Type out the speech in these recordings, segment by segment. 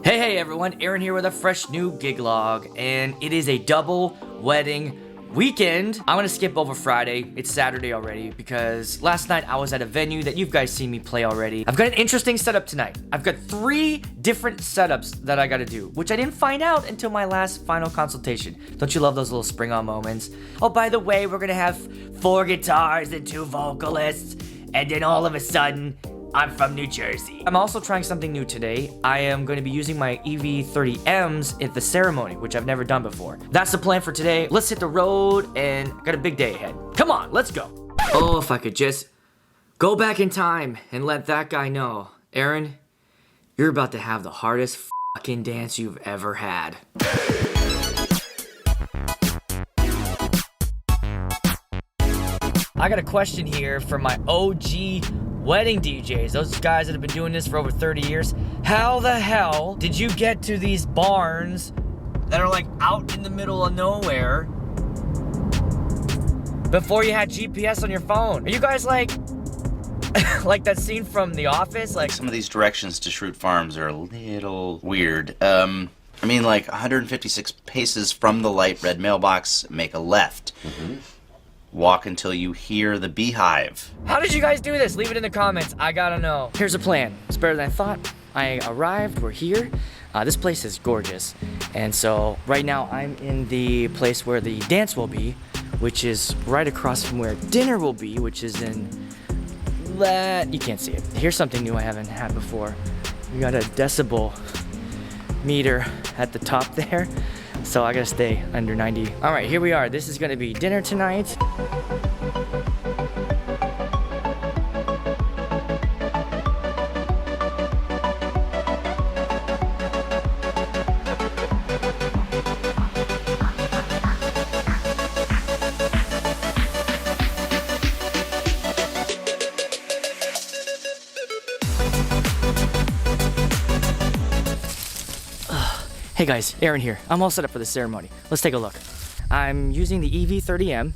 Hey everyone, Aaron here with a fresh new gig log, and it is a double wedding weekend. I'm gonna skip over Friday. It's Saturday already because last night I was at a venue that you guys seen me play already. I've got an interesting setup tonight. I've got 3 different setups that I gotta do, which I didn't find out until my last final consultation. Don't you love those little spring on moments? Oh, by the way, we're gonna have 4 guitars and 2 vocalists, and then all of a sudden, I'm from New Jersey. I'm also trying something new today. I am going to be using my EV30Ms at the ceremony, which I've never done before. That's the plan for today. Let's hit the road and got a big day ahead. Come on, let's go. Oh, if I could just go back in time and let that guy know. Aaron, you're about to have the hardest fucking dance you've ever had. I got a question here from my OG wedding DJs, those guys that have been doing this for over 30 years. How the hell did you get to these barns that are like out in the middle of nowhere before you had GPS on your phone? Are you guys like like that scene from The Office? Like some of these directions to Schrute Farms are a little weird. I mean, like 156 paces from the light red mailbox, make a left. Walk until you hear the beehive. How did you guys do this? Leave it in the comments. I gotta know. Here's a plan. It's better than I thought. I arrived. We're here. This place is gorgeous. And so right now I'm in the place where the dance will be, which is right across from where dinner will be, which is in that. You can't see it. Here's something new I haven't had before. We got a decibel meter at the top there. So I gotta stay under 90. All right, here we are. This is gonna be dinner tonight. Hey guys, Aaron here. I'm all set up for the ceremony. Let's take a look. I'm using the EV30M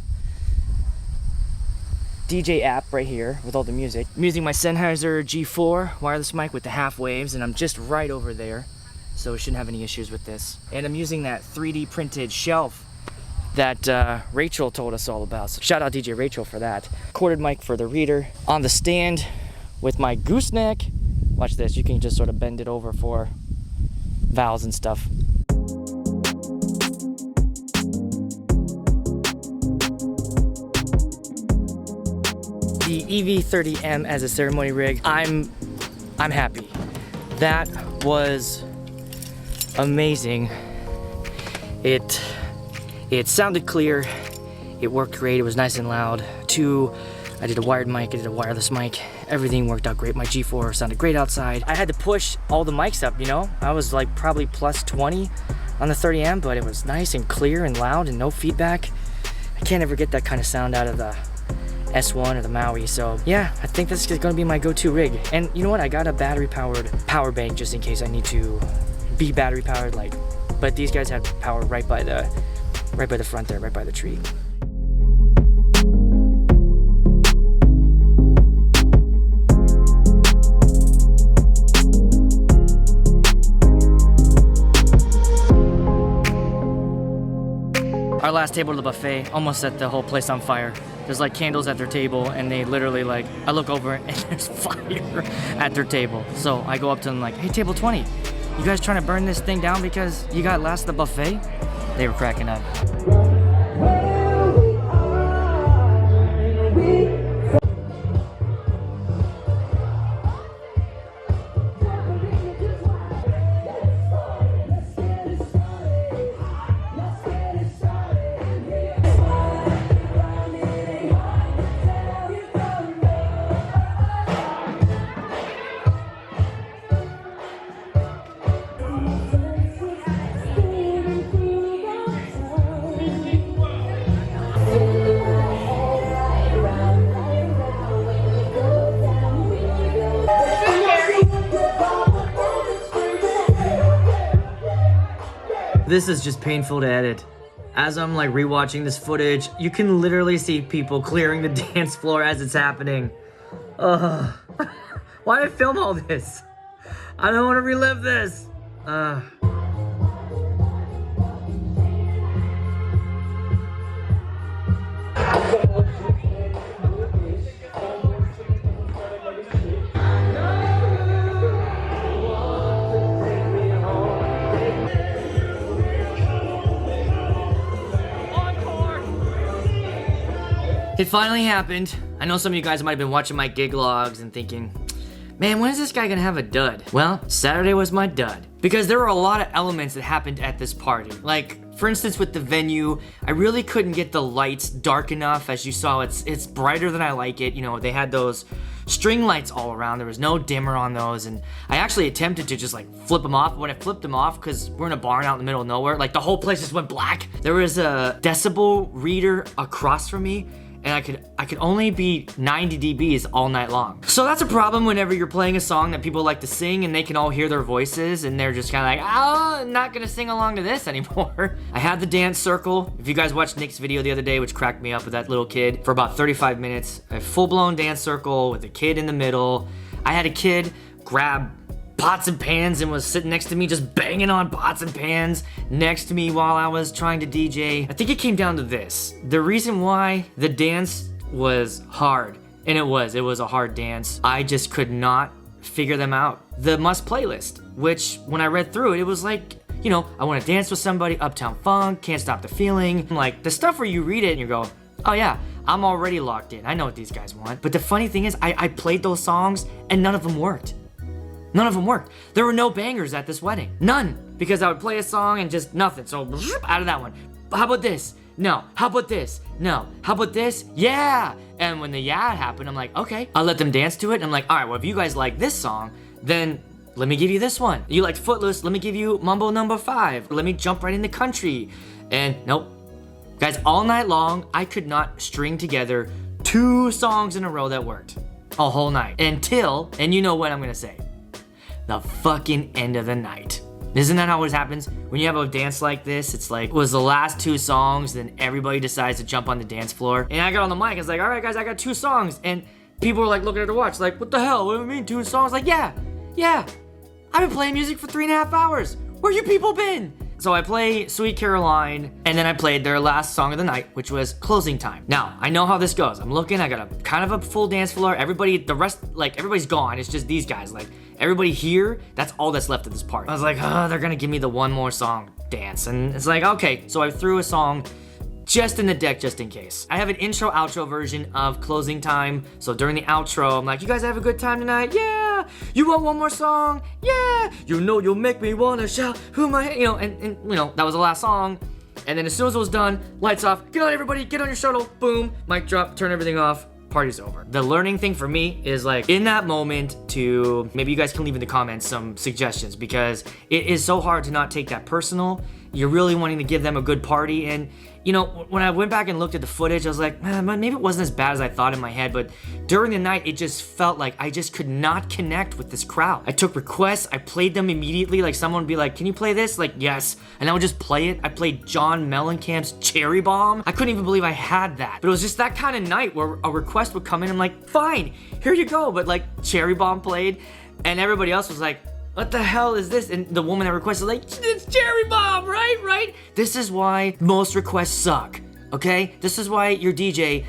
DJ app right here with all the music. I'm using my Sennheiser G4 wireless mic with the half waves, and I'm just right over there, so we shouldn't have any issues with this. And I'm using that 3D printed shelf that Rachel told us all about. So shout out DJ Rachel for that. Corded mic for the reader. On the stand with my gooseneck. Watch this, you can just sort of bend it over for vowels and stuff. The EV30M as a ceremony rig, I'm happy. That was amazing. It sounded clear. It worked great. It was nice and loud. I did a wired mic, I did a wireless mic. Everything worked out great. My G4 sounded great outside. I had to push all the mics up, you know? I was like probably plus 20 on the 30M, but it was nice and clear and loud and no feedback. I can't ever get that kind of sound out of the S1 or the Maui. So yeah, I think this is gonna be my go-to rig. And you know what? I got a battery-powered power bank just in case I need to be battery-powered, like, but these guys have power right by the front there, right by the tree. Our last table to the buffet almost set the whole place on fire. There's like candles at their table, and they literally like, I look over and there's fire at their table. So I go up to them like, hey, table 20, you guys trying to burn this thing down because you got last of the buffet? They were cracking up. This is just painful to edit. As I'm like rewatching this footage, you can literally see people clearing the dance floor as it's happening. Ugh. Why did I film all this? I don't want to relive this. It finally happened. I know some of you guys might have been watching my gig logs and thinking, man, when is this guy gonna have a dud? Well, Saturday was my dud. Because there were a lot of elements that happened at this party. Like, for instance, with the venue, I really couldn't get the lights dark enough. As you saw, it's brighter than I like it. You know, they had those string lights all around. There was no dimmer on those. And I actually attempted to just like flip them off. When I flipped them off, because we're in a barn out in the middle of nowhere, like the whole place just went black. There was a decibel reader across from me, and I could only be 90 dBs all night long. So that's a problem whenever you're playing a song that people like to sing and they can all hear their voices and they're just kind of like, oh, I'm not gonna sing along to this anymore. I had the dance circle. If you guys watched Nick's video the other day, which cracked me up with that little kid, for about 35 minutes, a full-blown dance circle with a kid in the middle. I had a kid grab pots and pans and was sitting next to me just banging on pots and pans next to me while I was trying to DJ. I think it came down to this. The reason why the dance was hard, and it was a hard dance, I just could not figure them out. The must playlist, which when I read through it, it was like, you know, I want to dance with somebody, Uptown Funk, Can't Stop the Feeling. Like the stuff where you read it and you go, oh yeah, I'm already locked in. I know what these guys want. But the funny thing is, I played those songs and none of them worked. None of them worked. There were no bangers at this wedding. None. Because I would play a song and just nothing. So, out of that one. How about this? No. How about this? No. How about this? Yeah. And when the yeah happened, I'm like, okay. I'll let them dance to it. And I'm like, all right, well, if you guys like this song, then let me give you this one. You liked Footloose, let me give you Mambo number 5. Let me jump right into country. And nope. Guys, all night long, I could not string together 2 songs in a row that worked. A whole night. Until, and you know what I'm gonna say, the fucking end of the night. Isn't that how it always happens? When you have a dance like this, it's like, it was the last 2 songs, then everybody decides to jump on the dance floor. And I got on the mic, I was like, all right guys, I got 2 songs. And people were like looking at their watch, like, what the hell, what do you mean 2 songs? Like, yeah, I've been playing music for 3.5 hours. Where you people been? So I play Sweet Caroline, and then I played their last song of the night, which was Closing Time. Now, I know how this goes. I'm looking, I got a kind of a full dance floor. Everybody, the rest, like, everybody's gone. It's just these guys. Like, everybody here, that's all that's left of this party. I was like, oh, they're gonna give me the one more song dance. And it's like, okay. So I threw a song just in the deck, just in case. I have an intro outro version of Closing Time. So during the outro, I'm like, you guys have a good time tonight? Yeah. You want one more song? Yeah. You know you'll make me wanna shout, who am I? You know, and you know, that was the last song. And then as soon as it was done, lights off, get on everybody, get on your shuttle, boom, mic drop, turn everything off. Party's over. The learning thing for me is like in that moment to, maybe you guys can leave in the comments some suggestions, because it is so hard to not take that personal. You're really wanting to give them a good party. And you know, when I went back and looked at the footage, I was like, man, maybe it wasn't as bad as I thought in my head, but during the night, it just felt like I just could not connect with this crowd. I took requests, I played them immediately, like someone would be like, can you play this? Like, yes. And I would just play it. I played John Mellencamp's Cherry Bomb. I couldn't even believe I had that. But it was just that kind of night where a request would come in, I'm like, fine, here you go. But like Cherry Bomb played, and everybody else was like, what the hell is this? And the woman that requested, like, it's Cherry Bomb, right? This is why most requests suck, okay? This is why your DJ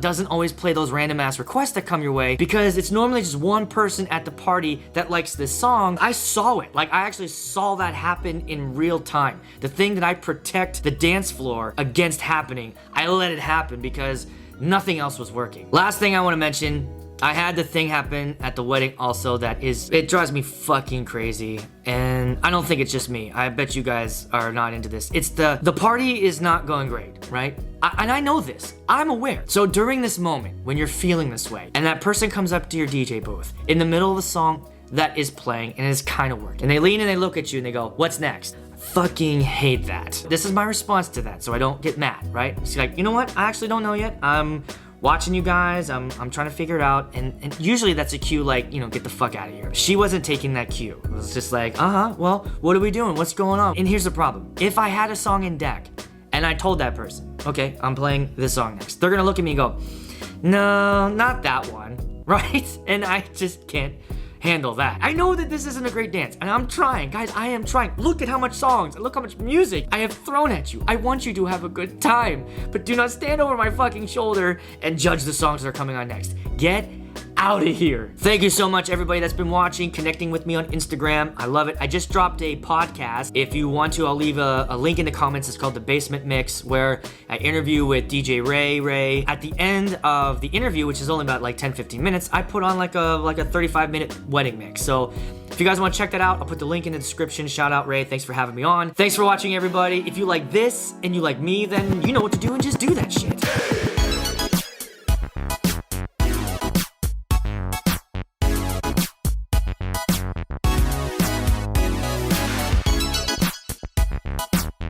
doesn't always play those random ass requests that come your way, because it's normally just one person at the party that likes this song. I saw it. Like, I actually saw that happen in real time. The thing that I protect the dance floor against happening, I let it happen because nothing else was working. Last thing I want to mention, I had the thing happen at the wedding also that it drives me fucking crazy. And I don't think it's just me. I bet you guys are not into this. It's the party is not going great, right? And I know this. I'm aware. So during this moment, when you're feeling this way, and that person comes up to your DJ booth in the middle of the song that is playing and is kind of working, and they lean and they look at you and they go, what's next? Fucking hate that. This is my response to that, so I don't get mad, right? It's like, you know what? I actually don't know yet. I'm watching you guys, I'm trying to figure it out, and usually that's a cue like, you know, get the fuck out of here. She wasn't taking that cue. It was just like, well, what are we doing? What's going on? And here's the problem. If I had a song in deck, and I told that person, okay, I'm playing this song next, they're gonna look at me and go, no, not that one, right? And I just can't handle that. I know that this isn't a great dance, and I'm trying. Guys, I am trying. Look at how much songs, look how much music I have thrown at you. I want you to have a good time, but do not stand over my fucking shoulder and judge the songs that are coming on next. Get out of here. Thank you so much, everybody that's been watching, connecting with me on Instagram. I love it. I just dropped a podcast. If you want to, I'll leave a link in the comments. It's called The Basement Mix, where I interview with DJ Ray. At the end of the interview, which is only about like 10-15 minutes, I put on like a 35-minute wedding mix. So if you guys want to check that out, I'll put the link in the description. Shout out Ray. Thanks for having me on. Thanks for watching, everybody. If you like this and you like me, then you know what to do and just do that shit.